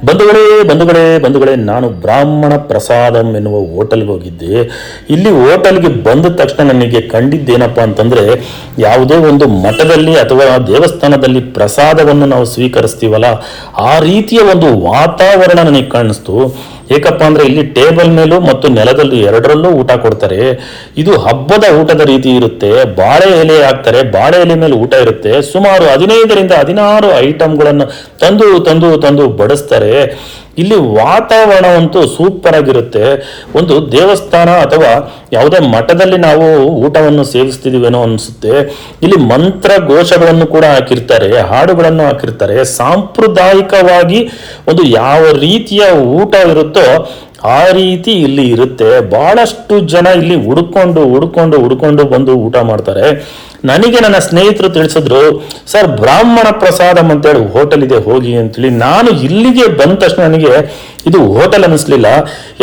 ಬಂಧುಗಳೇ ನಾನು ಬ್ರಾಹ್ಮಣ ಪ್ರಸಾದಂ ಎನ್ನುವ ಹೋಟೆಲ್ಗೆ ಹೋಗಿದ್ದೆ. ಇಲ್ಲಿ ಹೋಟೆಲ್ಗೆ ಬಂದ ತಕ್ಷಣ ನನಗೆ ಕಂಡಿದ್ದೇನಪ್ಪ ಅಂತಂದ್ರೆ, ಯಾವುದೇ ಒಂದು ಮಠದಲ್ಲಿ ಅಥವಾ ದೇವಸ್ಥಾನದಲ್ಲಿ ಪ್ರಸಾದವನ್ನು ನಾವು ಸ್ವೀಕರಿಸ್ತೀವಲ್ಲ, ಆ ರೀತಿಯ ಒಂದು ವಾತಾವರಣ ನನಗೆ ಕಾಣಿಸ್ತು. ಏಕಪ್ಪ ಅಂದ್ರೆ ಇಲ್ಲಿ ಟೇಬಲ್ ಮೇಲೂ ಮತ್ತು ನೆಲದಲ್ಲಿ ಎರಡರಲ್ಲೂ ಊಟ ಕೊಡ್ತಾರೆ. ಇದು ಹಬ್ಬದ ಊಟದ ರೀತಿ ಇರುತ್ತೆ. ಬಾಳೆ ಎಲೆ ಹಾಕ್ತಾರೆ, ಬಾಳೆ ಎಲೆ ಮೇಲೆ ಊಟ ಇರುತ್ತೆ. ಸುಮಾರು 15ರಿಂದ 16 ಐಟಮ್ಗಳನ್ನು ತಂದು ಬಡಿಸ್ತಾರೆ. ಇಲ್ಲಿ ವಾತಾವರಣವಂತೂ ಸೂಪರ್ ಆಗಿರುತ್ತೆ. ಒಂದು ದೇವಸ್ಥಾನ ಅಥವಾ ಯಾವುದೇ ಮಠದಲ್ಲಿ ನಾವು ಊಟವನ್ನು ಸೇವಿಸ್ತಿದೀವೇನೋ ಅನಿಸುತ್ತೆ. ಇಲ್ಲಿ ಮಂತ್ರ ಘೋಷಗಳನ್ನು ಕೂಡ ಹಾಕಿರ್ತಾರೆ, ಹಾಡುಗಳನ್ನು ಹಾಕಿರ್ತಾರೆ. ಸಾಂಪ್ರದಾಯಿಕವಾಗಿ ಒಂದು ಯಾವ ರೀತಿಯ ಊಟ ಇರುತ್ತೋ ಆ ರೀತಿ ಇಲ್ಲಿ ಇರುತ್ತೆ. ಬಹಳಷ್ಟು ಜನ ಇಲ್ಲಿ ಹುಡ್ಕೊಂಡು ಬಂದು ಊಟ ಮಾಡ್ತಾರೆ. ನನಗೆ ನನ್ನ ಸ್ನೇಹಿತರು ತಿಳಿಸಿದ್ರು, ಸರ್ ಬ್ರಾಹ್ಮಣ ಪ್ರಸಾದಂ ಅಂತೇಳಿ ಹೋಟೆಲ್ ಇದೆ ಹೋಗಿ ಅಂತೇಳಿ. ನಾನು ಇಲ್ಲಿಗೆ ಬಂದ ತಕ್ಷಣ ನನಗೆ ಇದು ಹೋಟೆಲ್ ಅನ್ನಿಸ್ಲಿಲ್ಲ,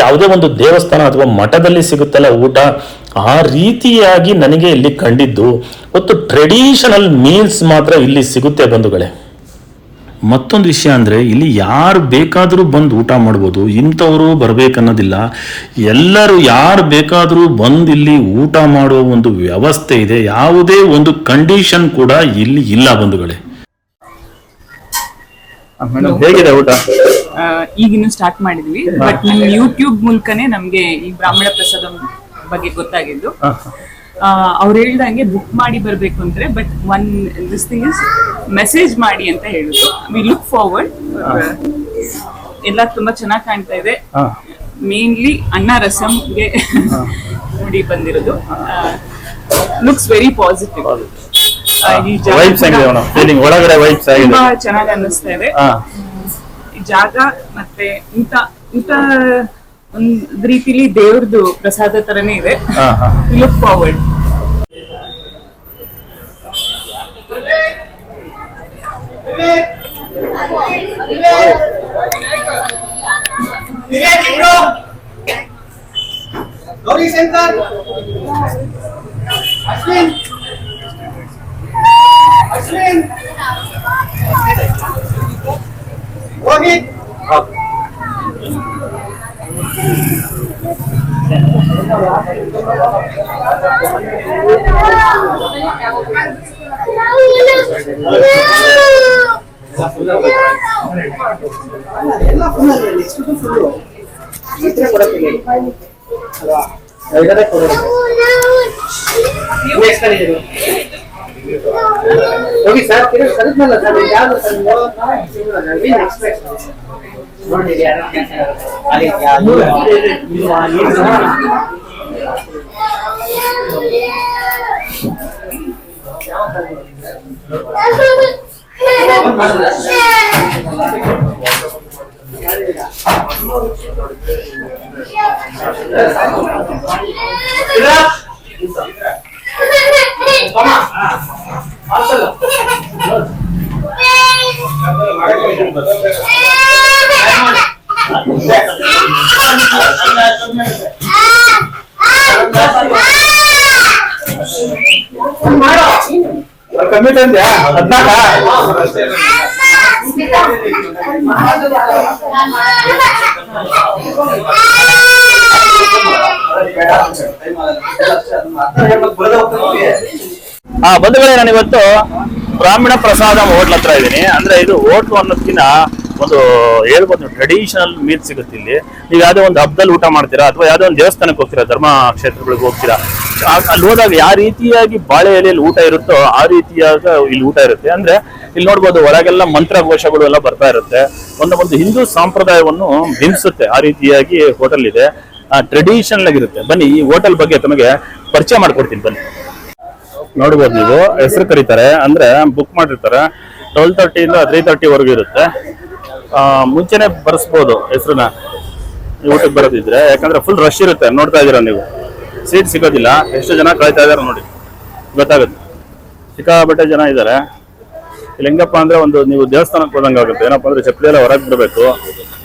ಯಾವುದೇ ಒಂದು ದೇವಸ್ಥಾನ ಅಥವಾ ಮಠದಲ್ಲಿ ಸಿಗುತ್ತಲ್ಲ ಊಟ, ಆ ರೀತಿಯಾಗಿ ನನಗೆ ಇಲ್ಲಿ ಕಂಡಿದ್ದು. ಮತ್ತು ಟ್ರೆಡಿಷನಲ್ ಮೀಲ್ಸ್ ಮಾತ್ರ ಇಲ್ಲಿ ಸಿಗುತ್ತೆ ಬಂಧುಗಳೇ. ಮತ್ತೊಂದು ವಿಷಯ ಅಂದರೆ, ಇಲ್ಲಿ ಯಾರು ಬೇಕಾದರೂ ಬಂದು ಊಟ ಮಾಡ್ಬೋದು, ಇಂಥವರು ಬರಬೇಕನ್ನೋದಿಲ್ಲ. ಎಲ್ಲರೂ ಯಾರು ಬೇಕಾದರೂ ಬಂದು ಇಲ್ಲಿ ಊಟ ಮಾಡುವ ಒಂದು ವ್ಯವಸ್ಥೆ ಇದೆ. ಯಾವುದೇ ಒಂದು ಕಂಡೀಷನ್ ಕೂಡ ಇಲ್ಲಿ ಇಲ್ಲ ಬಂಧುಗಳೇ. ಹೇಗಿದೆ ಊಟ? ಈಗಿನ್ನು ಸ್ಟಾರ್ಟ್ ಮಾಡಿದ್ವಿ, ಬಟ್ ನಿಮ್ ಯೂಟ್ಯೂಬ್ ಮೂಲಕನೇ ನಮ್ಗೆ ಈ ಬ್ರಾಹ್ಮಣ ಪ್ರಸಾದ ಬಗ್ಗೆ ಗೊತ್ತಾಗಿದ್ದು. ಅವ್ರು ಹೇಳ್ದಂಗೆ ಬುಕ್ ಮಾಡಿ ಬರ್ಬೇಕು ಅಂದ್ರೆ, but one this thing is message ಮಾಡಿ ಅಂತ ಹೇಳಿದ್ರು. We look forward. ಎಲ್ಲ ತುಂಬಾ ಚೆನ್ನಾಗಿ ಕಾಣ್ತಾ ಇದೆ. ಮೇನ್ಲಿ ಅನ್ನ ರಸಂಗೆ ನೋಡಿ ಬಂದಿರೋದು. Looks very positive. ತುಂಬಾ ಚೆನ್ನಾಗಿ ಅನ್ನಿಸ್ತಾ ಇದೆ ಈ ಜಾಗ. ಮತ್ತೆ ಊಟ ಒಂದ್ ರೀತಿಲಿ ದೇವ್ರದ್ದು ಪ್ರಸಾದ ತರನೇ ಇದೆ. Look forward. ಕಮಿಟ್ ಅಂದ್ಯಾ? 14 ಬಂಧುಗಳೇ, ನಾನು ಇವತ್ತು ಬ್ರಾಹ್ಮಣ ಪ್ರಸಾದ ಹೋಟ್ಲ್ ಹತ್ರ ಇದ್ದೀನಿ. ಅಂದ್ರೆ ಇದು ಹೋಟ್ಲು ಅನ್ನೋದಕ್ಕಿಂತ ಒಂದು ಹೇಳ್ಬೋದು, ಟ್ರೆಡಿಷನಲ್ ಮೀಲ್ ಸಿಗುತ್ತೆ ಇಲ್ಲಿ. ನೀವು ಯಾವುದೋ ಒಂದು ಹಬ್ಬದಲ್ಲಿ ಊಟ ಮಾಡ್ತೀರಾ ಅಥವಾ ಯಾವುದೋ ಒಂದು ದೇವಸ್ಥಾನಕ್ಕೆ ಹೋಗ್ತೀರಾ, ಧರ್ಮ ಕ್ಷೇತ್ರಗಳಿಗೆ ಹೋಗ್ತೀರಾ, ಅಲ್ಲಿ ಹೋದಾಗ ಯಾವ ರೀತಿಯಾಗಿ ಬಾಳೆ ಎಲೆಯಲ್ಲಿ ಊಟ ಇರುತ್ತೋ ಆ ರೀತಿಯಾಗ ಇಲ್ಲಿ ಊಟ ಇರುತ್ತೆ. ಅಂದ್ರೆ ಇಲ್ಲಿ ನೋಡ್ಬೋದು, ಹೊರಗೆಲ್ಲ ಮಂತ್ರ ಘೋಷಗಳು ಎಲ್ಲ ಬರ್ತಾ ಇರುತ್ತೆ. ಒಂದು ಹಿಂದೂ ಸಂಪ್ರದಾಯವನ್ನು ಬಿಂಬಿಸುತ್ತೆ. ಆ ರೀತಿಯಾಗಿ ಹೋಟೆಲ್ ಇದೆ, ಟ್ರೆಡಿಷನಲ್ ಆಗಿರುತ್ತೆ. ಬನ್ನಿ, ಈ ಹೋಟೆಲ್ ಬಗ್ಗೆ ತಮಗೆ ಪರಿಚಯ ಮಾಡ್ಕೊಡ್ತೀನಿ. ಬನ್ನಿ, ನೋಡ್ಬೋದು ನೀವು. ಹೆಸರು ಕರೀತಾರೆ, ಅಂದ್ರೆ ಬುಕ್ ಮಾಡಿರ್ತಾರೆ. 12:30 ಇಂದ 3:30 ವರೆಗೂ ಇರುತ್ತೆ. ಮುಂಚೆನೆ ಬರ್ಸ್ಬೋದು ಹೆಸರನ್ನ ಊಟಕ್ಕೆ ಬರೋದಿದ್ರೆ, ಯಾಕಂದ್ರೆ ಫುಲ್ ರಶ್ ಇರುತ್ತೆ. ನೋಡ್ತಾ ಇದ್ದೀರಾ ನೀವು, ಸೀಟ್ ಸಿಗೋದಿಲ್ಲ. ಎಷ್ಟು ಜನ ಕಾಯ್ತಾ ಇದಾರೆ ನೋಡಿ, ಗೊತ್ತಾಗುತ್ತೆ. ಸಿಕ್ಕಾಬಟ್ಟೆ ಜನ ಇದ್ದಾರೆ ಇಲ್ಲಿ. ಹೆಂಗಪ್ಪ ಅಂದ್ರೆ ನೀವು ದೇವಸ್ಥಾನಕ್ಕೆ ಹೋದಂಗೆ ಆಗುತ್ತೆ. ಏನಪ್ಪ ಅಂದ್ರೆ ಚಪ್ಪಲಿ ಎಲ್ಲ ಹೊರಗೆ ಬಿಡಬೇಕು.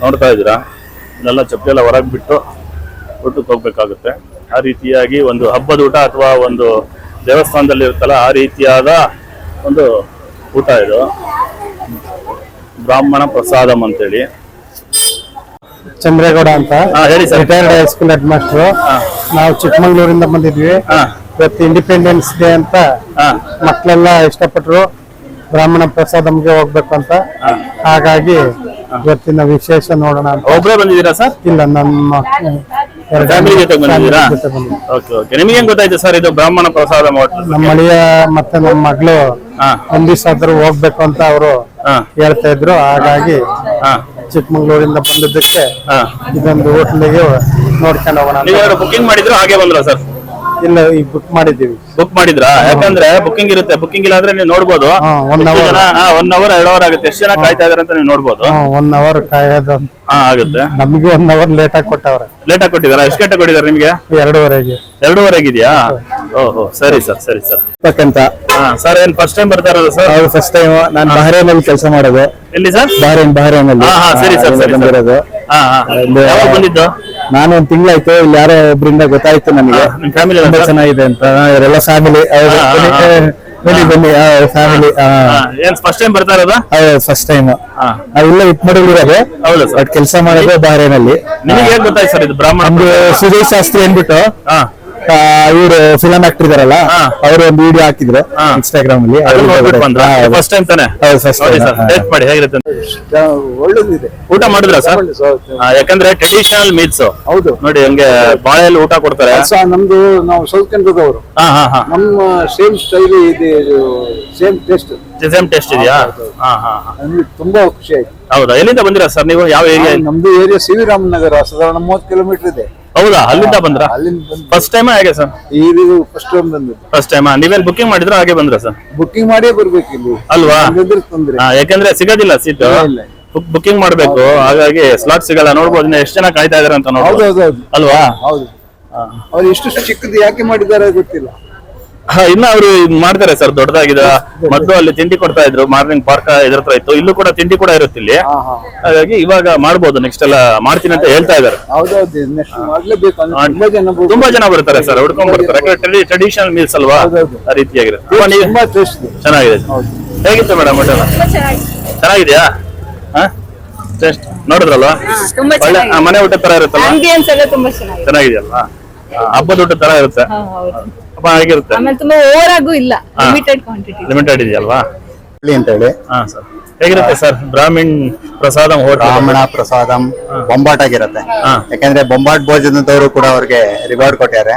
ನೋಡ್ತಾ ಇದ್ದೀರಾ, ಇದೆಲ್ಲ ಚಪ್ಪಲಿ ಎಲ್ಲ ಹೊರಗೆ ಬಿಟ್ಟು ಊಟಕ್ಕೆ ಹೋಗ್ಬೇಕಾಗುತ್ತೆ. ಆ ರೀತಿಯಾಗಿ ಒಂದು ಹಬ್ಬದ ಊಟ ಅಥವಾ ಒಂದು ದೇವಸ್ಥಾನದಲ್ಲಿ ಇರುತ್ತಲ್ಲ, ಆ ರೀತಿಯಾದ ಒಂದು ಊಟ ಇದು. ಬ್ರಾಹ್ಮಣ ಪ್ರಸಾದಂ ಅಂತೇಳಿ ಚಂದ್ರೇಗೌಡ ಅಂತ ಹೇಳಿ sir. Retired high school head master. ನಾವು ಚಿಕ್ಕಮಂಗ್ಳೂರಿಂದ ಬಂದಿದ್ವಿ. ಇವತ್ತು ಇಂಡಿಪೆಂಡೆನ್ಸ್ ಡೇ ಅಂತ ಮಕ್ಕಳೆಲ್ಲ ಇಷ್ಟಪಟ್ರು ಬ್ರಾಹ್ಮಣ ಪ್ರಸಾದಂಗೆ ಹೋಗ್ಬೇಕು ಅಂತ. ಹಾಗಾಗಿ ಇವತ್ತಿನ ವಿಶೇಷ ನೋಡೋಣ ಅಂತ. ಒಬ್ಬರೇ ಬಂದಿದ್ದೀರಾ ಸರ್? ಇಲ್ಲ, ನಮ್ಮ ಫ್ಯಾಮಿಲಿ ಜೊತೆ ಬಂದಿದ್ದೀರಾ? ಜೊತೆ ಬಂದಿದ್ವಿ. Okay okay. ನಿಮ್ಗೆ ಹೆಂಗ್ ಗೊತ್ತಾಯ್ತು ಸರ್ ಇದು ಬ್ರಾಹ್ಮಣ ಪ್ರಸಾದ ಹೋಟೆಲ್? ನಮ್ಮ ಅಳಿಯ ಮತ್ತೆ ನಮ್ಮ ಮಗಳು ಒಂದ್ ದಿವಸ ಆದ್ರೂ ಹೋಗ್ಬೇಕು ಅಂತ ಅವರು ಹೇಳ್ತಾ ಇದ್ರು. ಹಾಗಾಗಿ ಚಿಕ್ಕಮಂಗ್ಳೂರಿಂದ ಬಂದಿದ್ದಕ್ಕೆ ಇದೊಂದು ಹೋಟ್ಲಿಗೆ ನೋಡ್ಕೊಂಡು ಹೋಗೋಣ. ನೀವು ಬುಕಿಂಗ್ ಮಾಡಿದ್ರು ಹಾಗೆ ಬಂದ್ರ ಸರ್? ಇಲ್ಲ, ಈಗ ಬುಕ್ ಮಾಡಿದ್ದೀವಿ. ಬುಕ್ ಮಾಡಿದ್ರಾ? ಯಾಕಂದ್ರೆ ಬುಕಿಂಗ್ ಇರುತ್ತೆ. ಬುಕಿಂಗ್ ಇಲ್ಲ ಅಂದ್ರೆ ನೀವು ನೋಡ್ಬೋದು. 1 hour 1 hour 2 hour ಆಗುತ್ತೆ. ಎಷ್ಟು ಜನ ಕಾಯ್ತಾ ಇದಾರೆ ಅಂತ ನೀವು ನೋಡ್ಬೋದು. 1 hour ಕಾಯೋದು ಆಗುತ್ತೆ. ನಮ್ಗೆ 1 hour ಲೇಟ್ ಆಗಿ ಕೊಟ್ಟವ್ರೆ. ಲೇಟ್ ಆಗಿ ಕೊಟ್ಟಿದಾರ? ಎಷ್ಟು ಗಂಟೆ ಕೊಟ್ಟಿದ್ದಾರೆ ನಿಮ್ಗೆ? 2:30ಗೆ. 2:30 ಇದೆಯಾ? ಓಹೋ, ಸರಿ ಸರ್, ಸರಿ ಸರ್. ಅಂತ ಸರ್ ಏನ್ ಫಸ್ಟ್ ಟೈಮ್ ಬರ್ತಾ ಇರೋದು ಸರ್? ಅವ್ರು ಫಸ್ಟ್ ಟೈಮ್. ನಾನು ಬಹರೇನ್ ಅಲ್ಲಿ ಕೆಲಸ ಮಾಡೋದು. ಎಲ್ಲಿ ಸರ್? ಬಹರೇನ್ ಅಲ್ಲಿ. ಸರಿ ಸರ್, ಸರಿ ಬಂದಿರೋದು. ಯಾವಾಗ ಬಂದಿದ್ದು? ನಾನು 1 ತಿಂಗಳಾಯ್ತು. ಇಲ್ಲಿ ಯಾರೋ ಒಬ್ರಿಂದ ಗೊತ್ತಾಯ್ತು ನನಗೆ ನಿಮ್ ಫ್ಯಾಮಿಲಿ ತುಂಬಾ ಚೆನ್ನಾಗಿದೆ ಅಂತ. ಇವರೆಲ್ಲ ಫ್ಯಾಮಿಲಿ ಬನ್ನಿ ಫ್ಯಾಮಿಲಿ. ಏನ್ ಫಸ್ಟ್ ಟೈಮ್ ಬರ್ತಾ ಇರೋದಾ? First time. ನಾವಿಲ್ಲ ಇಟ್ಮಡಿರೋದು. ಹೌದು ಸರ್. ಬಟ್ ಕೆಲಸ ಮಾಡೋದು ಬಹರೇನ್ ಅಲ್ಲಿ. ನಿಮಗೆ ಹೇಗ್ ಗೊತ್ತಾಯ್ತು ಸರ್ ಇದು ಬ್ರಾಹ್ಮಣ? ನಮ್ದು ಸುರೇಶ್ ಶಾಸ್ತ್ರಿ ಅಂದ್ಬಿಟ್ಟು ಇವರು ಫಿಲಂ ಆಕ್ಟರ್ ಇದಾರಲ್ಲ, ಅವರು ಒಂದು ವಿಡಿಯೋ ಹಾಕಿದ್ರು ಇನ್ಸ್ಟಾಗ್ರಾಮ್ ಅಲ್ಲಿ. ಫಸ್ಟ್ ಟೈಮ್ ತಾನೆ? ಟೇಸ್ಟ್ ಮಾಡಿ ಹೇಗಿರುತ್ತೆ ಅಂತ. ಒಳ್ಳೇದಿದೆ. ಊಟ ಮಾಡಿದ್ರ ಸರ್? ಯಾಕಂದ್ರೆ ಟ್ರೆಡಿಷನಲ್ ಮೀಲ್ಸ್. ಹೌದು ನೋಡಿ, ಹಂಗೆ ಬಾಳೆಯಲ್ಲಿ ಊಟ ಕೊಡ್ತಾರೆ. ನಮ್ದು ನಾವು ಸೌತ್ ಕನ್ನಡದವರು. ನಮ್ಮ ಸೇಮ್ ಸ್ಟೈಲ್ ಇದೆ, ಸೇಮ್ ಟೇಸ್ಟ್. ಸೇಮ್ ಟೇಸ್ಟ್ ಇದೆಯಾ? ನಮ್ಗೆ ತುಂಬಾ ಖುಷಿ ಆಯ್ತು. ಹೌದಾ? ಎಲ್ಲಿಂದ ಬಂದಿರಾ ಸರ್ ನೀವು? ಯಾವ ಏರಿಯಾ? ನಮ್ದು ಏರಿಯಾ ಸಿ ವಿ ರಾಮನಗರ, ಸಾಧಾರಣ 30 ಕಿಲೋಮೀಟರ್ ಇದೆ. ಹೌದಾ? ಅಲ್ಲಿಂದ ಬಂದ್ರ? ಅಲ್ಲಿಂದ ಫಸ್ಟ್ ಟೈಮ್ ಹೇಗೆ ಸರ್? ಇದು ಫಸ್ಟ್ ಟೈಮ್ ಬಂದಿದ್ದು. First time. ನೀವೇನ್ ಬುಕಿಂಗ್ ಮಾಡಿದ್ರ ಹಾಗೆ ಬಂದ್ರ ಸರ್? ಬುಕಿಂಗ್ ಮಾಡೇ ಬರ್ಬೇಕು ಇಲ್ಲಿ ಅಲ್ವಾ? ತೊಂದ್ರೆ. ಯಾಕಂದ್ರೆ ಸಿಗೋದಿಲ್ಲ ಸೀಟ್. ಬುಕಿಂಗ್ ಮಾಡ್ಬೇಕು, ಹಾಗಾಗಿ ಸ್ಲಾಟ್ ಸಿಗಲ್ಲ. ನೋಡ್ಬೋದು ಎಷ್ಟು ಜನ ಕಾಯ್ತಾ ಇದಾರೆ ಅಂತ ನೋಡ್ಬೋದು. ಹೌದೌದು ಅಲ್ವಾ? ಹೌದು. ಅವ್ರು ಎಷ್ಟು ಚಿಕ್ಕದು ಯಾಕೆ ಮಾಡಿದ್ದಾರೆ ಗೊತ್ತಿಲ್ಲ. ಇನ್ನ ಅವರು ಮಾಡ್ತಾರೆ ಸರ್, ದೊಡ್ಡದಾಗಿದೆ. ಮೊದಲು ಅಲ್ಲಿ ತಿಂಡಿ ಕೊಡ್ತಾ ಇದ್ರು, ಮಾರ್ನಿಂಗ್ ಪಾರ್ಕ್ ಇದ್ರ ಹತ್ರ ಇತ್ತು. ಇಲ್ಲೂ ಕೂಡ ತಿಂಡಿ ಕೂಡ ಇರುತ್ತೆ ಇಲ್ಲಿ. ಹಾಗಾಗಿ ಇವಾಗ ಮಾಡ್ಬೋದು. ನೆಕ್ಸ್ಟ್ ಎಲ್ಲ ಮಾಡ್ತೀನಿ ಅಂತ ಹೇಳ್ತಾ ಇದಾರೆ. ಹೌದೌದು, ತುಂಬಾ ಜನ ಬರ್ತಾರೆ ಸರ್, ಹುಡ್ಕೊಂಡ್ ಬರ್ತಾರೆ. ಯಾಕಂದ್ರೆ ಟ್ರೆಡಿಷನಲ್ ಮೀಲ್ಸ್ ಅಲ್ವಾ, ಆ ರೀತಿಯಾಗಿರುತ್ತೆ. ಚೆನ್ನಾಗಿದೆ. ಹೇಗಿತ್ತು ಮೇಡಮ್ ಹೋಟೆಲ್? ಚೆನ್ನಾಗಿದ್ಯಾ? ಟೇಸ್ಟ್ ನೋಡಿದ್ರಲ್ವಾ? ಒಳ್ಳೆ ಮನೆ ಊಟ ತರ ಇರುತ್ತಲ್ಲ, ಚೆನ್ನಾಗಿದೆಯಲ್ವಾ? ಹಬ್ಬದ ಊಟ ತರ ಇರುತ್ತೆ. ಹಬ್ಬ ಹೇಗಿರುತ್ತೆ? ತುಂಬಾ ಓವರ್ ಆಗೂ ಇಲ್ಲ, ಲಿಮಿಟೆಡ್ ಕ್ವಾಂಟಿಟಿ. ಲಿಮಿಟೆಡ್ ಇದೆಯಲ್ವಾ ಅಂತ ಹೇಳಿ. ಸರ್ ಹೇಗಿರುತ್ತೆ ಸರ್ ಬ್ರಾಹ್ಮಣ ಪ್ರಸಾದಂ ಹೋಟೆಲ್? ಬ್ರಾಹ್ಮಣ ಪ್ರಸಾದಂ ಬೊಂಬಾಟ್ ಆಗಿರುತ್ತೆ. ಯಾಕಂದ್ರೆ ಬೊಂಬಾಟ್ ಭೋಜನದವರು ಕೂಡ ಅವ್ರಿಗೆ ರಿವಾರ್ಡ್ ಕೊಟ್ಟಾರೆ.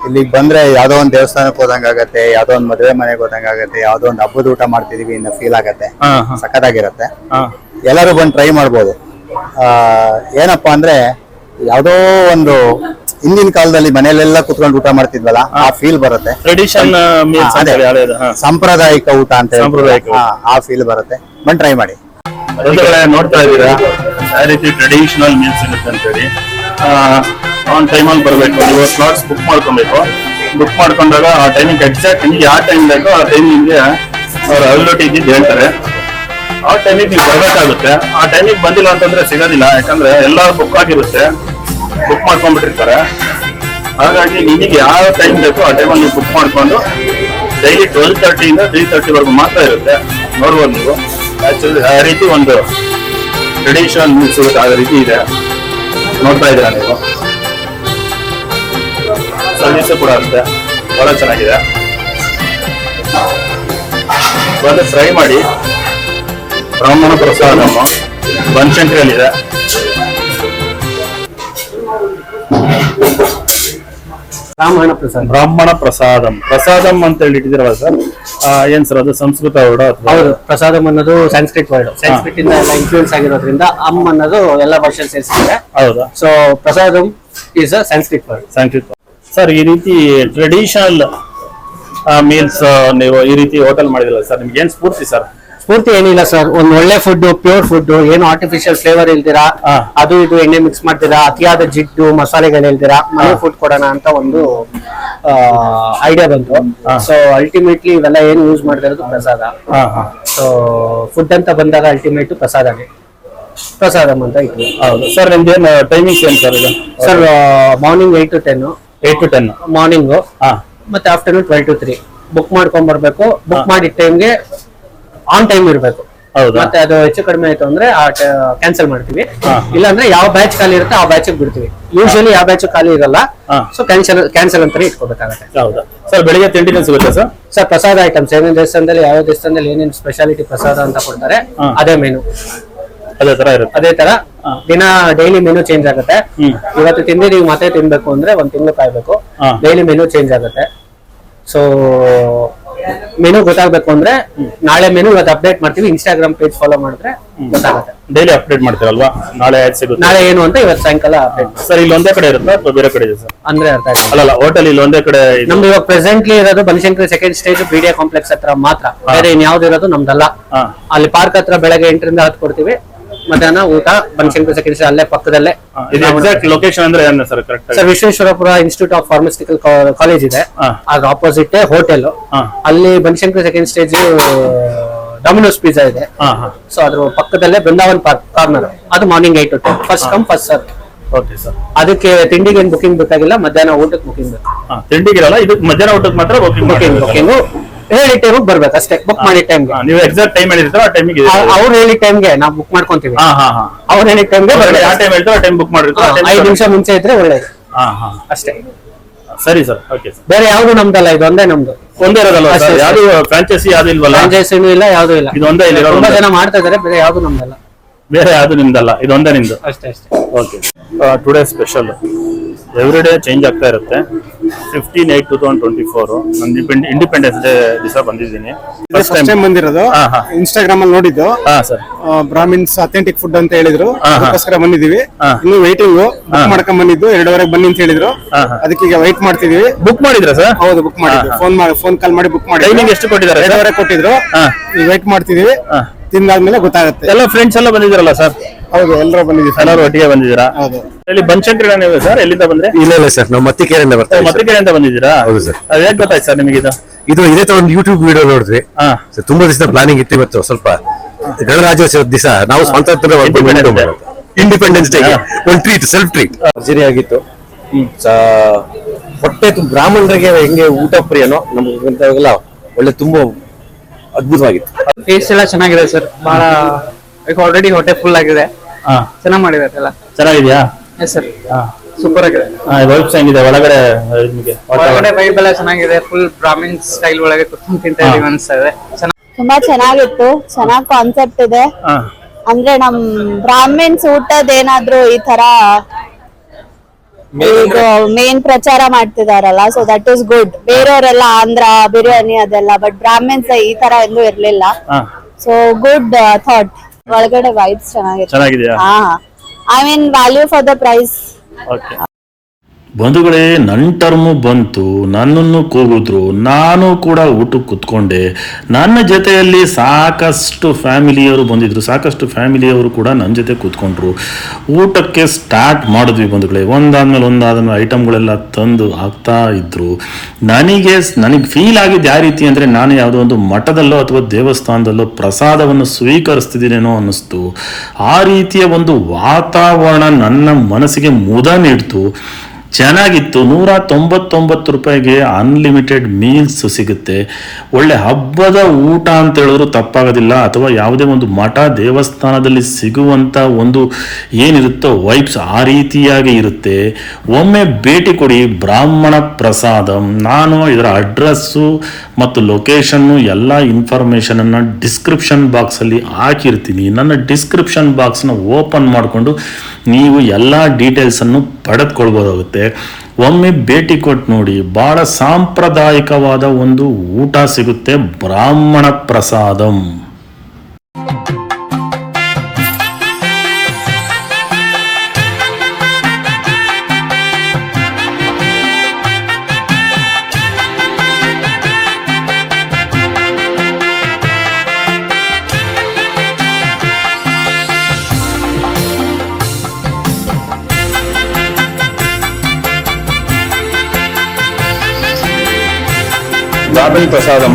ಇಲ್ಲಿಗೆ ಬಂದ್ರೆ ಯಾವ್ದೋ ಒಂದ್ ದೇವಸ್ಥಾನಕ್ಕೆ ಹೋದಂಗ ಆಗತ್ತೆ, ಯಾವ್ದೋ ಒಂದ್ ಮದುವೆ ಮನೆಗೆ ಹೋದಂಗ ಆಗತ್ತೆ, ಯಾವ್ದೋ ಒಂದ್ ಹಬ್ಬದ ಊಟ ಮಾಡ್ತಿದೀವಿ ಅನ್ನೋ ಫೀಲ್ ಆಗತ್ತೆ. ಸಖತ್ತಾಗಿರುತ್ತೆ. ಎಲ್ಲರೂ ಬಂದು ಟ್ರೈ ಮಾಡ್ಬೋದು. ಏನಪ್ಪಾ ಅಂದ್ರೆ ಯಾವ್ದೋ ಒಂದು ಹಿಂದಿನ ಕಾಲದಲ್ಲಿ ಮನೆಯಲ್ಲೆಲ್ಲ ಕುತ್ಕೊಂಡು ಊಟ ಮಾಡ್ತಿದ್ವಲ್ಲ, ಆ ಫೀಲ್ ಬರುತ್ತೆ. ಟ್ರೆಡಿಷನ್ ಸಾಂಪ್ರದಾಯಿಕ ಊಟ ಅಂತ ಆ ಫೀಲ್ ಬರುತ್ತೆ. ಬಂದು ಟ್ರೈ ಮಾಡಿ. ನೋಡ್ತಾ ಇದ್ದೀರಾ ಯಾವ ರೀತಿ ಟ್ರೆಡಿಷನಲ್ ಮೀಲ್ಸ್ ಇರುತ್ತೆ ಅಂತೇಳಿ. ಆನ್ ಟೈಮಲ್ಲಿ ಬರಬೇಕು. ನೀವು ಸ್ಲಾಟ್ಸ್ ಬುಕ್ ಮಾಡ್ಕೊಬೇಕು. ಬುಕ್ ಮಾಡ್ಕೊಂಡಾಗ ಆ ಟೈಮಿಂಗ್ ಎಕ್ಸಾಕ್ಟ್ ನಿಮ್ಗೆ ಯಾವ ಟೈಮ್ ಬೇಕೋ ಆ ಟೈಮಿಂಗ್ಗೆ ಅವ್ರು ಅವೈಲಬಿಲಿಟಿ ಇದ್ದಿದ್ದು ಹೇಳ್ತಾರೆ. ಆ ಟೈಮಿಗೆ ನೀವು ಬರಬೇಕಾಗುತ್ತೆ. ಆ ಟೈಮಿಗೆ ಬಂದಿಲ್ಲ ಅಂತಂದ್ರೆ ಸಿಗೋದಿಲ್ಲ. ಯಾಕಂದ್ರೆ ಎಲ್ಲ ಬುಕ್ ಆಗಿರುತ್ತೆ, ಬುಕ್ ಮಾಡ್ಕೊಂಡ್ಬಿಟ್ಟಿರ್ತಾರೆ. ಹಾಗಾಗಿ ನಿಮಗೆ ಯಾವ ಟೈಮ್ ಬೇಕೋ ಆ ಟೈಮಲ್ಲಿ ನೀವು ಬುಕ್ ಮಾಡ್ಕೊಂಡು ಡೈಲಿ 12:30 ಇಂದ 3:30 ಮಾತ್ರ ಇರುತ್ತೆ. ನೋಡ್ಬೋದು ನೀವು. ಆಕ್ಚುಲಿ ಆ ರೀತಿ ಒಂದು ಟ್ರೆಡಿಷನಲ್ ಮೀಲ್ಸ್ ಸಿಗುತ್ತೆ, ಆ ರೀತಿ ಇದೆ. ನೋಡ್ತಾ ಇದ್ದೀರಾ ನೀವು. ಸರ್ವಿಸ್ ಕೂಡ ಅಷ್ಟೇ ಬಹಳ ಚೆನ್ನಾಗಿದೆ. ಬಂದು ಟ್ರೈ ಮಾಡಿ. ಬ್ರಾಹ್ಮಣ ಪ್ರಸಾದಂ ಬನಶಂಕರಿಯಲ್ಲಿದೆ. ಬ್ರಾಹ್ಮಣ ಪ್ರಸಾದಂ ಅಂತ ಹೇಳಿ ಇಟ್ಟಿದ್ದೀರಲ್ಲ ಸರ್? ಏನ್ ಸರ್ ಅದು ಸಂಸ್ಕೃತ ವರ್ಡ್? ಹೌದು, ಪ್ರಸಾದಂ ಅನ್ನೋದು ಸಂಸ್ಕೃತ್ ವರ್ಡ್. ಸಂಸ್ಕೃತ್ ಇಂದ ಎಲ್ಲ ಇನ್ಫ್ಲೂಯೆನ್ಸ್ ಆಗಿರೋದ್ರಿಂದ ಅಮ್ ಅನ್ನೋದು ಎಲ್ಲ ಭಾಷೆ ಸೇರಿಸಿದೆ. ಹೌದಾ? So prasadam is a Sanskrit word. Sanskrit. Sir ಈ ರೀತಿ ಟ್ರೆಡಿಷನಲ್ ಮೀಲ್ಸ್ ನೀವು ಈ ರೀತಿ ಹೋಟೆಲ್ ಮಾಡಿದಿಲ್ಲ ಸರ್, ನಿಮ್ಗೆ ಏನ್ ಸ್ಫೂರ್ತಿ ಸರ್? ಸ್ಫೂರ್ತಿ ಏನಿಲ್ಲ ಸರ್, ಒಂದ್ ಒಳ್ಳೆ ಫುಡ್, ಪ್ಯೂರ್ ಫುಡ್, ಏನು ಆರ್ಟಿಫಿಷಿಯಲ್ ಫ್ಲೇವರ್ ಇಲ್ದಿರಾ, ಅದು ಇದು ಎಣ್ಣೆ ಮಿಕ್ಸ್ ಮಾಡ್ತೀರಾ, ಅತಿಯಾದ ಜಿಡ್ಡು ಮಸಾಲೆಗಳು ಇಲ್ದಿರಾ, ಮನೆ ಫುಡ್ ಕೊಡೋಣ ಅಂತ ಒಂದು ಐಡಿಯಾ ಬಂತು. ಸೊ ಅಲ್ಟಿಮೇಟ್ಲಿ ಇವೆಲ್ಲ ಏನು ಯೂಸ್ ಮಾಡ್ತಾ ಇರೋದು ಪ್ರಸಾದ. ಸೊ ಫುಡ್ ಅಂತ ಬಂದಾಗ ಅಲ್ಟಿಮೇಟ್ ಪ್ರಸಾದಂ ಅಂತ ಇತ್ತು. ಹೌದು ಸರ್. ನಿಮ್ದೇನು ಟೈಮಿಂಗ್ಸ್ ಏನ್ ಸರ್ ಇದು? Sir morning 8 to 10. 8 to 10 morning, ಮತ್ತೆ ಆಫ್ಟರ್ನೂನ್ 12 to 3. ಬುಕ್ ಮಾಡ್ಕೊಂಡ್ ಬರ್ಬೇಕು. ಬುಕ್ ಮಾಡಿದ ಟೈಮ್ಗೆ ಆನ್ ಟೈಮ್ ಇರಬೇಕು. ಹೌದಾ? ಮತ್ತೆ ಅದು ಹೆಚ್ಚು ಕಡಿಮೆ ಆಯ್ತು ಅಂದ್ರೆ ಕ್ಯಾನ್ಸಲ್ ಮಾಡ್ತೀವಿ. ಇಲ್ಲಾಂದ್ರೆ ಯಾವ ಬ್ಯಾಚ್ ಖಾಲಿ ಇರುತ್ತೆ ಆ ಬ್ಯಾಚ್ ಬಿಡ್ತೀವಿ. ಯೂಶಲಿ ಯಾವ ಬ್ಯಾಚ್ ಖಾಲಿ ಇರಲ್ಲ, ಸೊ ಕ್ಯಾನ್ಸಲ್ ಅಂತಾನೆ ಇಟ್ಕೋಬೇಕಾಗತ್ತೆ. ಹೌದಾ ಸರ್? ಬೆಳಿಗ್ಗೆ ತಿಂಡಿನ ಸಿಗುತ್ತೆ ಸರ್? ಸರ್ ಪ್ರಸಾದ ಐಟಮ್ಸ್ ಏನೇನು ದೇವಸ್ಥಾನದಲ್ಲಿ ಯಾವ ದೇವಸ್ಥಾನದಲ್ಲಿ ಏನೇನು ಸ್ಪೆಷಾಲಿಟಿ ಪ್ರಸಾದ ಅಂತ ಕೊಡ್ತಾರೆ ಅದೇ ಮೆನು ಅದೇ ತರ ಇರುತ್ತೆ. ಅದೇ ತರ ದಿನ ಡೈಲಿ ಮೆನು ಚೇಂಜ್ ಆಗುತ್ತೆ. ಇವತ್ತು ತಿಂದು ನೀವು ಮತ್ತೆ ತಿನ್ಬೇಕು ಅಂದ್ರೆ 1 ತಿಂಗಳು ಕಾಯ್ಬೇಕು. ಡೈಲಿ ಮೆನು ಚೇಂಜ್ ಆಗುತ್ತೆ. ಸೊ ಮೆನು ಗೊತ್ತಾಗ್ಬೇಕು ಅಂದ್ರೆ ನಾಳೆ ಮೆನು ಇವತ್ತು ಅಪ್ಡೇಟ್ ಮಾಡ್ತೀವಿ. ಇನ್ಸ್ಟಾಗ್ರಾಮ್ ಪೇಜ್ ಫಾಲೋ ಮಾಡಿದ್ರೆ ಗೊತ್ತಾಗುತ್ತೆ. ಡೈಲಿ ಅಪ್ಡೇಟ್ ಮಾಡ್ತೀರಲ್ವಾ? ನಾಳೆ ಸಿಗುತ್ತೆ. ನಾಳೆ ಏನು ಅಂತ ಇವತ್ತು ಸಾಯಂಕಾಲ ಅಪ್ಡೇಟ್. ಸರ್ ಇಲ್ಲಿ ಒಂದೇ ಕಡೆ ಇರುತ್ತಾ ಅಥವಾ ಬೇರೆ ಕಡೆ ಇದೆ ಸರ್? ಅಂದ್ರೆ ಅರ್ಥ ಆಯ್ತು. ಅಲ್ಲ ಹೋಟೆಲ್ ಇಲ್ಲಿ ಒಂದೇ ಕಡೆ ಇದೆ. ನಮ್ದು ಇವಾಗ ಪ್ರೆಸೆಂಟ್ಲಿ ಇರೋದು Banashankari second stage BDA complex ಹತ್ರ ಮಾತ್ರ. ಬೇರೆ ಇನ್ಯಾವ್ದು ಇರೋದು ನಮ್ದಲ್ಲ. ಅಲ್ಲಿ ಪಾರ್ಕ್ ಹತ್ರ ಬೆಳಗ್ಗೆ 8 ರಿಂದ 10 ಕೊಡ್ತೀವಿ. ಮಧ್ಯಾಹ್ನ ಊಟ ಬನಶಂಕರಿ ಸೆಕೆಂಡ್ ಸ್ಟೇಜ್ ಅಲ್ಲೇ ಪಕ್ಕದಲ್ಲೇ. ಇದು ಎಕ್ಸಾಕ್ಟ್ ಲೊಕೇಶನ್ ಅಂದ್ರೆ ಏನು sir? Correct sir Vishweshwarapura institute of pharmaceutical college ಇದೆ, ಅದ್ರ ಆಪೋಸಿಟ್ ಹೋಟೆಲ್. ಅಲ್ಲಿ Banashankari second stage Domino's pizza ಇದೆ. ಸೊ ಅದ್ರ ಪಕ್ಕದಲ್ಲೇ ಬೃಂದಾವನ್ ಪಾರ್ಕ್ ಕಾರ್ನರ್. ಅದು morning 8 to 10 first come first serve. Okay sir. ಅದಕ್ಕೆ ತಿಂಡಿಗೆ ಏನು ಬುಕಿಂಗ್ ಬೇಕಾಗಿಲ್ಲ, ಮಧ್ಯಾಹ್ನ ಊಟಕ್ಕೆ ಬುಕಿಂಗ್ ಬೇಕು. ತಿಂಡಿಗಿರಲ್ಲ, ಇದು ಮಧ್ಯಾಹ್ನ ಊಟಕ್ಕೆ ಮಾತ್ರ ಬುಕಿಂಗ್ ಹೇಳಿ ಟೈಮಿಗೆ ಬರ್ಬೇಕು ಅಷ್ಟೇ. ಬುಕ್ ಮಾಡಿ ಟೈಮ್ಗೆ ನೀವು ಎಕ್ಸಾಕ್ಟ್ ಟೈಮ್ ಹೇಳಿರ್ತೀರ ಆ ಟೈಮಿಗೆ ಅವ್ರು ಹೇಳಿ ಟೈಮ್ಗೆ ನಾವು ಬುಕ್ ಮಾಡ್ಕೊಂತೀವಿ. ಅವ್ರು ಹೇಳಿ ಟೈಮ್ಗೆ ಯಾವ ಟೈಮ್ ಹೇಳ್ತಾರೋ ಆ ಟೈಮ್ ಬುಕ್ ಮಾಡಿರ್ತೀರ. 5 ನಿಮಿಷ ಮುಂಚೆ ಇದ್ರೆ ಒಳ್ಳೇದು ಅಷ್ಟೇ. ಸರಿ ಸರ್. Okay sir. ಬೇರೆ ಯಾವ್ದು ನಮ್ದಲ್ಲ, ಇದು ಒಂದೇ ನಮ್ದು. ಒಂದೇ ಇರೋದಲ್ವಾ ಸರ್? ಯಾವ್ದು ಫ್ರಾಂಚೈಸಿ ಯಾವ್ದು ಇಲ್ವಲ್ಲ? ಫ್ರಾಂಚೈಸಿನೂ ಇಲ್ಲ, ಯಾವ್ದು ಇಲ್ಲ. ಇದು ಒಂದೇ ಇಲ್ಲಿ ತುಂಬಾ ಜನ ಮಾಡ್ತಾ ಇದಾರೆ, ಬೇರೆ ಯಾವ್ದು ನಮ್ದಲ್ಲ. ಬೇರೆ ಯಾವ್ದು ನಿಮ್ದಲ್ಲ, ಇದು ಒಂದೇ ನಿಮ್ದು ಅಷ್ಟೇ ಅಷ್ಟೇ. Okay. Today special every day change ಆಗ್ತಾ ಇರುತ್ತೆ. 15/8/2024 ನಾನು ಇಂಡಿಪೆಂಡೆನ್ಸ್ ಡೇ ದಿವಸ ಬಂದಿದ್ದೀನಿ. ಫಸ್ಟ್ ಟೈಮ್ ಬಂದಿರೋದು. ಇನ್ಸ್ಟಾಗ್ರಾಮ್ ಅಲ್ಲಿ ನೋಡಿದ್ದು. ಸರ್ ಬ್ರಾಹ್ಮಿನ್ಸ್ ಅಥೆಂಟಿಕ್ ಫುಡ್ ಅಂತ ಹೇಳಿದ್ರು, ಅದಕ್ಕೋಸ್ಕರ ಬಂದಿದೀವಿ. ಇನ್ನು ವೇಟಿಂಗ್ ಬುಕ್ ಮಾಡ್ಕೊಂಡ್ ಬಂದಿದ್ದು 2:30 ಬನ್ನಿ ಅಂತ ಹೇಳಿದ್ರು. ಅದಕ್ಕೆ ಈಗ ವೈಟ್ ಮಾಡ್ತಿದೀವಿ. ಬುಕ್ ಮಾಡಿದ್ರ ಸರ್? ಹೌದು, ಬುಕ್ ಮಾಡಿದ್ವಿ. ಫೋನ್ ಕಾಲ್ ಮಾಡಿ ಬುಕ್ ಮಾಡಿ. ಟೈಮಿಂಗ್ ಎಷ್ಟು ಕೊಟ್ಟಿದ್ದಾರೆ? 2:30 ಕೊಟ್ಟಿದ್ರು. ಈಗ ವೈಟ್ ಮಾಡ್ತಿದೀವಿ. ತಿಂದಾದ್ಮೇಲೆ ಗೊತ್ತಾಗುತ್ತೆ. ಎಲ್ಲ ಫ್ರೆಂಡ್ಸ್ ಎಲ್ಲ ಬಂದಿದ್ದೀರಲ್ಲ ಸರ್? ಹೌದು, ಎಲ್ಲರೂ ಬಂದಿದ್ದೀವಿ. ಎಲ್ಲರೂ ಒಟ್ಟಿಗೆ ಬಂದಿದ್ದೀರಾ? ಹೌದು. ಇಲ್ಲಿ ಬನಶಂಕರಿ ನೀವು ಸರ್ ಎಲ್ಲಿಂದ ಬಂದ್ರೆ? ಇಲ್ಲ ಸರ್, ನಾವು ಮತ್ತಿಕೆರೆಯಿಂದ ಬರ್ತೀವಿ. ಮತ್ತಿಕೆರೆಯಿಂದ ಬಂದಿದ್ದೀರಾ? ಹೌದು ಸರ್. ಅದು ಹೇಗೆ ಗೊತ್ತಾಯ್ತು ಸರ್ ನಿಮಗೆ ಇದು? ಇದೇ ತರ ಒಂದು ಯೂಟ್ಯೂಬ್ ವಿಡಿಯೋ ನೋಡಿದ್ವಿ. ತುಂಬಾ ದಿವಸದ ಪ್ಲಾನಿಂಗ್ ಇತ್ತು. ಇವತ್ತು ಸ್ವಲ್ಪ ಗಣರಾಜ್ಯೋತ್ಸವದ ದಿವಸ ನಾವು ಸ್ವಂತ ಇಂಡಿಪೆಂಡೆನ್ಸ್ ಡೇ ಒಂದು ಟ್ರೀಟ್, ಸೆಲ್ಫ್ ಟ್ರೀಟ್ ಸರ್ಜರಿ ಆಗಿತ್ತು. ಹೊಟ್ಟೆ ಬ್ರಾಹ್ಮಣರಿಗೆ ಹೆಂಗೆ ಊಟ ಪ್ರಿಯನೋ ನಮ್ಗೆಲ್ಲ ಒಳ್ಳೆ ತುಂಬಾ ಅದ್ಭುತವಾಗಿತ್ತು. ಟೇಸ್ಟ್ ಎಲ್ಲ ಚೆನ್ನಾಗಿದೆ ಸರ್. ಬಹಳ ಆಲ್ರೆಡಿ ಹೊಟ್ಟೆ ಫುಲ್ ಆಗಿದೆ. ಚೆನ್ನಾಗಿ ಮಾಡಿದ್ದಾರೆ ಎಲ್ಲ. ಚೆನ್ನಾಗಿದ್ಯಾ? ಎಸ್ ಸರ್, ಸೂಪರ್ ಆಗಿದೆ. ವೈಬ್ಸ್ ಹೆಂಗಿದೆ ಒಳಗಡೆ? ಒಳಗಡೆ ವೈಬ್ ಎಲ್ಲ ಚೆನ್ನಾಗಿದೆ. ಫುಲ್ ಬ್ರಾಹ್ಮಿನ್ ಸ್ಟೈಲ್ ಒಳಗೆ ಕುತ್ಕೊಂಡು ತಿಂತಾ ಇದೀವಿ ಅನ್ಸ್ತಾ ಇದೆ. ತುಂಬಾ ಚೆನ್ನಾಗಿತ್ತು. ಚೆನ್ನಾಗ್ ಕಾನ್ಸೆಪ್ಟ್ ಇದೆ. ಅಂದ್ರೆ ನಮ್ ಬ್ರಾಹ್ಮಿನ್ಸ್ ಊಟದ ಏನಾದ್ರು ಈ ತರ ಇದು ಮೇನ್ ಪ್ರಚಾರ ಮಾಡ್ತಿದಾರಲ್ಲ, ಸೊ ದಟ್ ಇಸ್ ಗುಡ್. ಬೇರೆಯವರೆಲ್ಲ ಆಂಧ್ರ ಬಿರಿಯಾನಿ ಅದೆಲ್ಲ, ಬಟ್ ಬ್ರಾಹ್ಮಿನ್ಸ್ ಈ ತರ ಎಲ್ಲೂ ಇರ್ಲಿಲ್ಲ. So good thought. ಒಳಗಡೆ ವೈಬ್ಸ್ ಚೆನ್ನಾಗಿದೆಯಾ? I mean value for the price. ಬಂಧುಗಳೇ, ನನ್ನ ಟರ್ಮು ಬಂತು, ನನ್ನನ್ನು ಕೂಗಿದ್ರು, ನಾನು ಕೂಡ ಊಟಕ್ಕೆ ಕುತ್ಕೊಂಡೆ. ನನ್ನ ಜೊತೆಯಲ್ಲಿ ಸಾಕಷ್ಟು ಫ್ಯಾಮಿಲಿಯವರು ಬಂದಿದ್ರು. ಸಾಕಷ್ಟು ಫ್ಯಾಮಿಲಿಯವರು ಕೂಡ ನನ್ನ ಜೊತೆ ಕೂತ್ಕೊಂಡ್ರು. ಊಟಕ್ಕೆ ಸ್ಟಾರ್ಟ್ ಮಾಡಿದ್ವಿ ಬಂಧುಗಳೇ. ಒಂದಾದ್ಮೇಲೆ ಐಟಮ್ಗಳೆಲ್ಲ ತಂದು ಹಾಕ್ತಾ ಇದ್ರು. ನನಗೆ ಫೀಲ್ ಆಗಿದ್ದು ಯಾವ ರೀತಿ ಅಂದರೆ, ನಾನು ಯಾವುದೋ ಒಂದು ಮಠದಲ್ಲೋ ಅಥವಾ ದೇವಸ್ಥಾನದಲ್ಲೋ ಪ್ರಸಾದವನ್ನು ಸ್ವೀಕರಿಸ್ತಿದ್ದೀನೇನೋ ಅನ್ನಿಸ್ತು. ಆ ರೀತಿಯ ಒಂದು ವಾತಾವರಣ ನನ್ನ ಮನಸ್ಸಿಗೆ ಮುದ ನೀಡ್ತು. ಚೆನ್ನಾಗಿತ್ತು. 199 ರೂಪಾಯಿಗೆ ಅನ್ಲಿಮಿಟೆಡ್ ಮೀಲ್ಸ್ ಸಿಗುತ್ತೆ. ಒಳ್ಳೆ ಹಬ್ಬದ ಊಟ ಅಂತ ಹೇಳಿದ್ರು ತಪ್ಪಾಗೋದಿಲ್ಲ. ಅಥವಾ ಯಾವುದೇ ಒಂದು ಮಠ ದೇವಸ್ಥಾನದಲ್ಲಿ ಸಿಗುವಂಥ ಒಂದು ಏನಿರುತ್ತೋ ವೈಬ್ಸ್ ಆ ರೀತಿಯಾಗಿ ಇರುತ್ತೆ. ಒಮ್ಮೆ ಭೇಟಿ ಕೊಡಿ ಬ್ರಾಹ್ಮಣ ಪ್ರಸಾದಂ. ನಾನು ಇದರ ಅಡ್ರೆಸ್ಸು ಮತ್ತು ಲೊಕೇಶನ್ನು ಎಲ್ಲ ಇನ್ಫಾರ್ಮೇಷನನ್ನು ಡಿಸ್ಕ್ರಿಪ್ಷನ್ ಬಾಕ್ಸಲ್ಲಿ ಹಾಕಿರ್ತೀನಿ. ನನ್ನ ಡಿಸ್ಕ್ರಿಪ್ಷನ್ ಬಾಕ್ಸ್ನ ಓಪನ್ ಮಾಡಿಕೊಂಡು ನೀವು ಎಲ್ಲ ಡೀಟೇಲ್ಸನ್ನು ಪಡೆದುಕೊಳ್ಬೋದಾಗುತ್ತೆ. ಒಮ್ಮೆ ಭೇಟಿ ಕೊಟ್ಟು ನೋಡಿ. ಭಾಳ ಸಾಂಪ್ರದಾಯಿಕವಾದ ಒಂದು ಊಟ ಸಿಗುತ್ತೆ ಬ್ರಾಹ್ಮಣ ಪ್ರಸಾದಂ. ಬ್ರಾಹ್ಮಣ ಪ್ರಸಾದಂ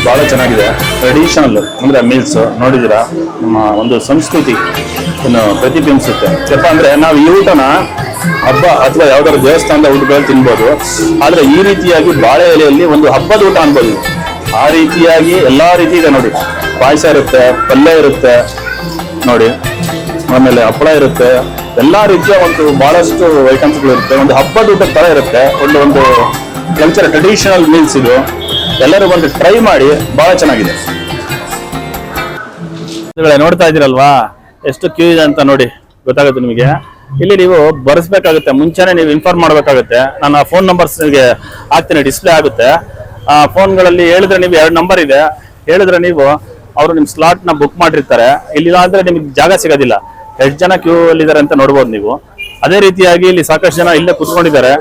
ಭಾಳ ಚೆನ್ನಾಗಿದೆ. ಟ್ರೆಡಿಷನಲ್ ಅಂದರೆ ಮೀಲ್ಸ್ ನೋಡಿದ್ದೀರಾ, ನಮ್ಮ ಒಂದು ಸಂಸ್ಕೃತಿ ಪ್ರತಿಬಿಂಬಿಸುತ್ತೆ. ಯಾಕಂದ್ರೆ ಅಂದರೆ ನಾವು ಈ ಊಟನ ಹಬ್ಬ ಅಥವಾ ಯಾವ್ದಾದ್ರು ದೇವಸ್ಥಾನದ ಊಟಗಳಲ್ಲಿ ತಿನ್ಬೋದು. ಆದರೆ ಈ ರೀತಿಯಾಗಿ ಬಾಳೆ ಎಲೆಯಲ್ಲಿ ಒಂದು ಹಬ್ಬದ ಊಟ ಅನ್ಬೋದು. ಆ ರೀತಿಯಾಗಿ ಎಲ್ಲ ರೀತಿ ಇದೆ ನೋಡಿ. ಪಾಯಸ ಇರುತ್ತೆ, ಪಲ್ಯ ಇರುತ್ತೆ ನೋಡಿ, ಆಮೇಲೆ ಹಪ್ಪಳ ಇರುತ್ತೆ, ಎಲ್ಲಾ ರೀತಿಯ ಒಂದು ಬಹಳಷ್ಟು ಐಟಮ್ಸ್ಗಳು ಇರುತ್ತೆ. ಒಂದು ಹಬ್ಬದ ಊಟದ ತರ ಇರುತ್ತೆ. ಒಂದು ಕಲ್ಚರ್ ಟ್ರೆಡಿಷನಲ್ ಮೀಲ್ಸ್ ಇದು. ಎಲ್ಲರೂ ಬಂದು ಟ್ರೈ ಮಾಡಿ, ಬಹಳ ಚೆನ್ನಾಗಿದೆ. ನೋಡ್ತಾ ಇದ್ದೀರಲ್ವಾ ಎಷ್ಟು ಕ್ಯೂ ಇದೆ ಅಂತ ನೋಡಿ, ಗೊತ್ತಾಗುತ್ತೆ ನಿಮಗೆ. ಇಲ್ಲಿ ನೀವು ಬರೆಸ್ಬೇಕಾಗುತ್ತೆ, ಮುಂಚೆನೆ ನೀವು ಇನ್ಫಾರ್ಮ್ ಮಾಡ್ಬೇಕಾಗುತ್ತೆ. ನಾನು ಫೋನ್ ನಂಬರ್ಸ್ ಹಾಕ್ತೀನಿ, ಡಿಸ್ಪ್ಲೇ ಆಗುತ್ತೆ. ಆ ಫೋನ್ಗಳಲ್ಲಿ ಹೇಳಿದ್ರೆ ನೀವು 2 ನಂಬರ್ ಇದೆ, ಹೇಳಿದ್ರೆ ನೀವು ಅವರು ನಿಮ್ ಸ್ಲಾಟ್ ನ ಬುಕ್ ಮಾಡಿರ್ತಾರೆ. ಇಲ್ಲಿ ಆದ್ರೆ ನಿಮ್ಗೆ ಜಾಗ ಸಿಗೋದಿಲ್ಲ. ಎಷ್ಟು ಜನ ಕ್ಯೂ ಅಲ್ಲಿ ಇದಾರೆ ಅಂತ ನೋಡ್ಬೋದು ನೀವು. ಅದೇ ರೀತಿಯಾಗಿ ಇಲ್ಲಿ ಸಾಕಷ್ಟು ಜನ ಇಲ್ಲೇ ಕುತ್ಕೊಂಡಿದ್ದಾರೆ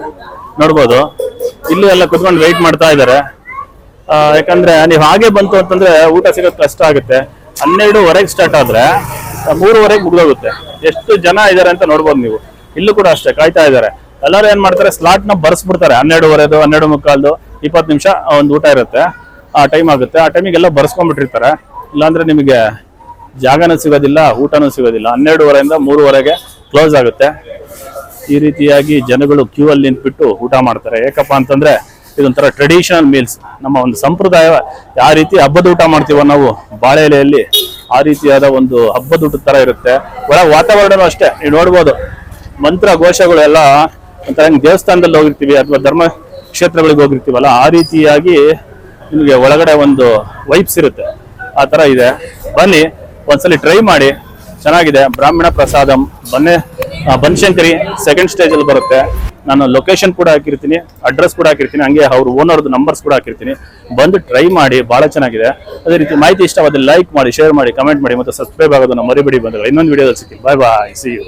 ನೋಡ್ಬೋದು. ಇಲ್ಲಿ ಎಲ್ಲ ಕುತ್ಕೊಂಡು ವೆಯ್ಟ್ ಮಾಡ್ತಾ ಇದ್ದಾರೆ. ಯಾಕಂದ್ರೆ ನೀವು ಹಾಗೆ ಬಂತು ಅಂತಂದ್ರೆ ಊಟ ಸಿಗೋದು ಕಷ್ಟ ಆಗುತ್ತೆ. 12:15 ಸ್ಟಾರ್ಟ್ ಆದ್ರೆ 3:15 ಮುಗಿದೋಗುತ್ತೆ. ಎಷ್ಟು ಜನ ಇದಾರೆ ಅಂತ ನೋಡ್ಬೋದು ನೀವು. ಇಲ್ಲೂ ಕೂಡ ಅಷ್ಟೇ ಕಾಯ್ತಾ ಇದ್ದಾರೆ. ಎಲ್ಲರೂ ಏನ್ ಮಾಡ್ತಾರೆ, ಸ್ಲಾಟ್ ನ ಬರ್ಸ್ಬಿಡ್ತಾರೆ. 12:15, 12:45, 20 ನಿಮಿಷ ಒಂದು ಊಟ ಇರುತ್ತೆ. ಆ ಟೈಮ್ ಆಗುತ್ತೆ. ಆ ಟೈಮಿಗೆಲ್ಲ ಬರ್ಸ್ಕೊಂಡ್ಬಿಟ್ಟಿರ್ತಾರೆ. ಇಲ್ಲಾಂದ್ರೆ ನಿಮಗೆ ಜಾಗನೂ ಸಿಗೋದಿಲ್ಲ, ಊಟನೂ ಸಿಗೋದಿಲ್ಲ. 12:15 3:15 ಕ್ಲೋಸ್ ಆಗುತ್ತೆ. ಈ ರೀತಿಯಾಗಿ ಜನಗಳು ಕ್ಯೂ ಅಲ್ಲಿ ನಿಂತ್ಬಿಟ್ಟು ಊಟ ಮಾಡ್ತಾರೆ. ಯಾಕಪ್ಪ ಅಂತಂದ್ರೆ ಇದೊಂಥರ ಟ್ರೆಡಿಷನಲ್ ಮೀಲ್ಸ್. ನಮ್ಮ ಒಂದು ಸಂಪ್ರದಾಯ ಯಾವ ರೀತಿ ಹಬ್ಬದ ಊಟ ಮಾಡ್ತೀವೋ ನಾವು ಬಾಳೆ ಎಲೆಯಲ್ಲಿ, ಆ ರೀತಿಯಾದ ಒಂದು ಹಬ್ಬದ ಊಟದ ತರ ಇರುತ್ತೆ. ಒಳ ವಾತಾವರಣನೂ ಅಷ್ಟೇ ನೀವು ನೋಡ್ಬೋದು. ಮಂತ್ರ ಘೋಷಗಳೆಲ್ಲ ಒಂಥರ ದೇವಸ್ಥಾನದಲ್ಲಿ ಹೋಗಿರ್ತೀವಿ ಅಥವಾ ಧರ್ಮ ಕ್ಷೇತ್ರಗಳಿಗೆ ಹೋಗಿರ್ತೀವಲ್ಲ, ಆ ರೀತಿಯಾಗಿ ನಿಮಗೆ ಒಳಗಡೆ ಒಂದು ವೈಬ್ಸ್ ಇರುತ್ತೆ. ಆ ತರ ಇದೆ. ಬನ್ನಿ ಒಂದ್ಸಲಿ ಟ್ರೈ ಮಾಡಿ, ಚೆನ್ನಾಗಿದೆ. ಬ್ರಾಹ್ಮಣ ಪ್ರಸಾದಂ ಬನಶಂಕರಿ 2nd ಸ್ಟೇಜ್ ಅಲ್ಲಿ ಬರುತ್ತೆ. ನಾನು ಲೊಕೇಶನ್ ಕೂಡ ಹಾಕಿರ್ತೀನಿ, ಅಡ್ರೆಸ್ ಕೂಡ ಹಾಕಿರ್ತೀನಿ, ಹಂಗೆ ಅವ್ರ ಓನರ್ದು ನಂಬರ್ಸ್ ಕೂಡ ಹಾಕಿರ್ತೀನಿ. ಬಂದು ಟ್ರೈ ಮಾಡಿ, ಬಹಳ ಚೆನ್ನಾಗಿದೆ. ಅದೇ ರೀತಿ ಮಾಹಿತಿ ಇಷ್ಟವಾದಲ್ಲಿ ಲೈಕ್ ಮಾಡಿ, ಶೇರ್ ಮಾಡಿ, ಕಮೆಂಟ್ ಮಾಡಿ, ಮತ್ತು ಸಬ್ಸ್ಕ್ರೈಬ್ ಆಗೋದನ್ನ ಮರಿಬೇಡಿ. ಬಂದಾಗ ಇನ್ನೊಂದು ವಿಡಿಯೋದಲ್ಲಿ ಸಿಗ್ತೀನಿ. ಬಾಯ್ ಬಾಯ್, ಸಿ ಯು.